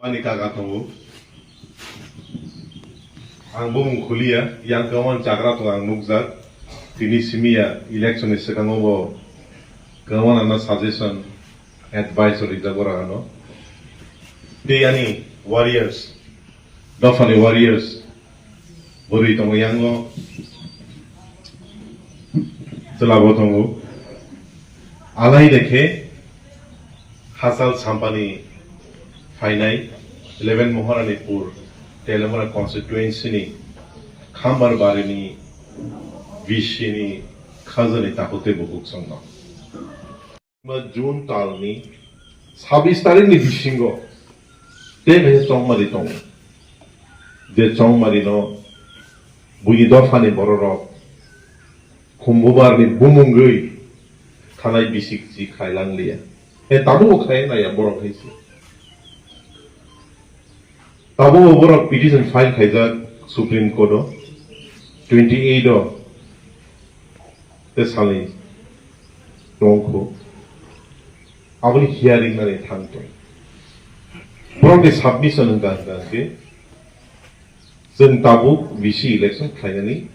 Manika gatamu. Ang bumung kuliah yang kawan cakra tu ang nukzat. Tini simia election is sekarang bo. Kawan ana suggestion advisory jagora ano. Di yani warriors. Dafani warriors. Beri tongo yang lo. Selabo tongo. Alai dekhe. Hasal sampani. Fainai 11 Moharanipur Telamara constituency ni Khambar bari ni Vishi ni Khazani takote bukuk sangna June tal ni 26 tarik ni Vishingo te bhe chongmari tong de chongmari no bugi dofani bororo khumbubar ni bumungui thanai bisik ji khailang liya tabu khai na ya borok haisi Tabo over petition file Kaiser Supreme Court 28 this Halley Ronko. I will hearing the Tanto. From the submission in that day, Zen Tabu, Vichy election, Kainani,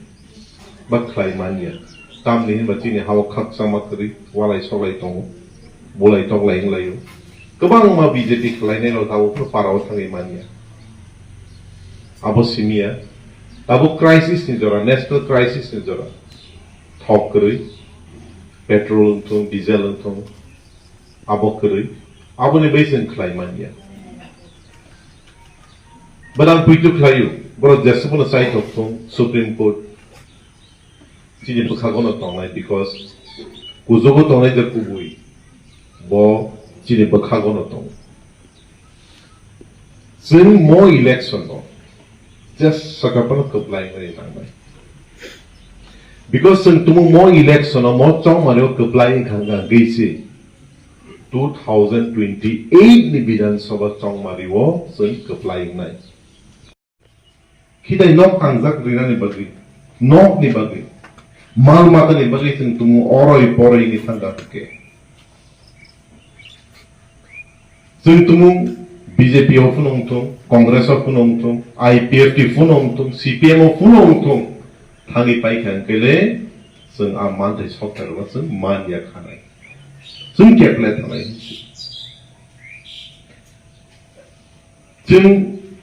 but Klaimania. Tamlin, but in a how cut samatri while I saw like Tongo, Bola Tong Lang Layo. Kabang BJP Klainel or Parao Abo simia, abo crisis ni jora, national crisis ni jora. Thok kerui, petrol untung, diesel untung, abo kerui, abo ni basin klaimania. Badang puitu klayu, bro jasupun side of Supreme Court. Sini pekagono tongai because kuzogo tongai jakubui, bo sini pekagono tong. Sini more election no. Just sakapan apply kari nang because tumu more election or more chong mario apply khanga geisi 2028 ni Vidhan Sabha chong mario sun apply nai kita nok kangjak rina ni bagi nok ni bagi mal mata ni bagi tumu oroi poroi ni thanga ke tumu BJP of Funongtung, Congress of Funongtung, IPFT Funongtung, CPM of Funongtung, Tangi Paikan Kele, Sun Amant is Hotel Watson, Mania Kanai. Sun Keplet Hanai. Jim,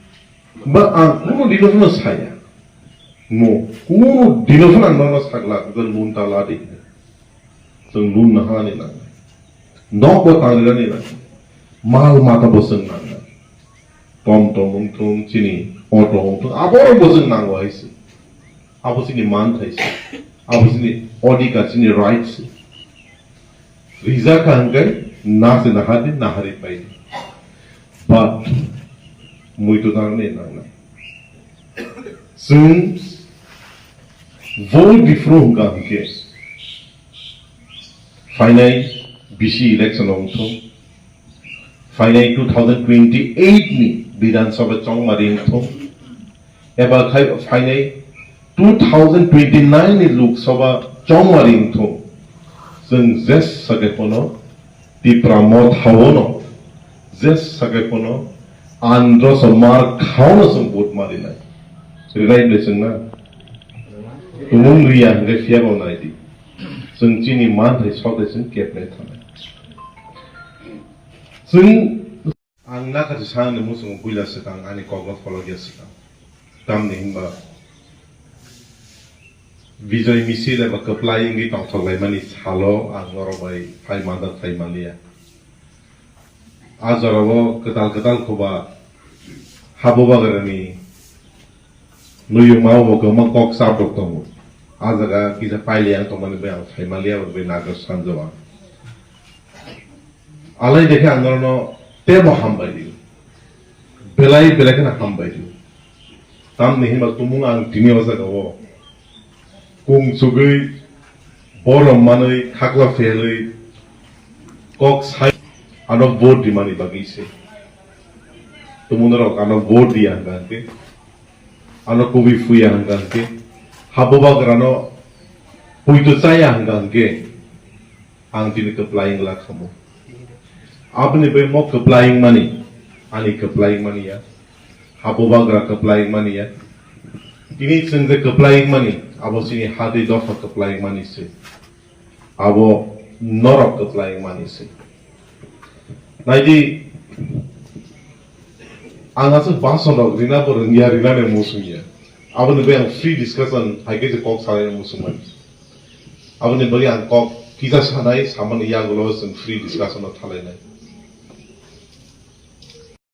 but Kuno Dinovus Haya. No, Kuno Dinovana Nonas Hagla, the Luntaladi. Sun Lunahani. Not what Anilani. Mal Matabosan Nanga. Tom untung sini auto untung apa bosan nangwa isi apa sini mantha isi apa sini Audi ka sini rights visa ka hangai na se nahari pai but muito darne nangna soon vote before ka hangai final BC election untung final 2028 ni Vidhan Sabha chong maring thong eba khai final 2029 ni Lok Sabha chong maring thong jeng jes sagepono ti pramod hawono jes sagepono andro somar khauna sambut marinai right lesson na tumung riya nge fiabo nai di jeng chini man thai sogesen kepne thana jeng ang nakatisahan na musong buila sa kang ani kogma fologya sa kang tam ni himba Vijay misile ba applying gi tong tholai mani halo ang norobay phai mandat phai malia azarabo ketal khoba haboba garani nuyu mau bo ko makok sab dok tong azaga kisa paili ang tong mani ba phai malia ba nagas sanjawa alai dekhe angorno Tebo hambai diu, belai kan hambai diu. Tam ni hima tumung ang tini wasa kawo, kung sugui borom manai khakla felai, kok sai ano vote di mani bagi se. Tumunarok ano vote di angkan ke, ano kubi fui angkan ke, haboba grano puitu saya angkan ke, ang tini applying la kamu. आपने पे mock applying money Ani keplaing mania, habobagra keplaing mania. Ini sendiri keplaing mani, abo sini hati dofa keplaing mani se, abo norok keplaing mani se. Naji, angasuk bahasan rok rina por rina ne musuhnya. Abo ni bayang free discussion, hai ke kok sare musuhman. Abo ni bagi ang kok kita sanai saman iya gulo sen free discussion of thalai nai.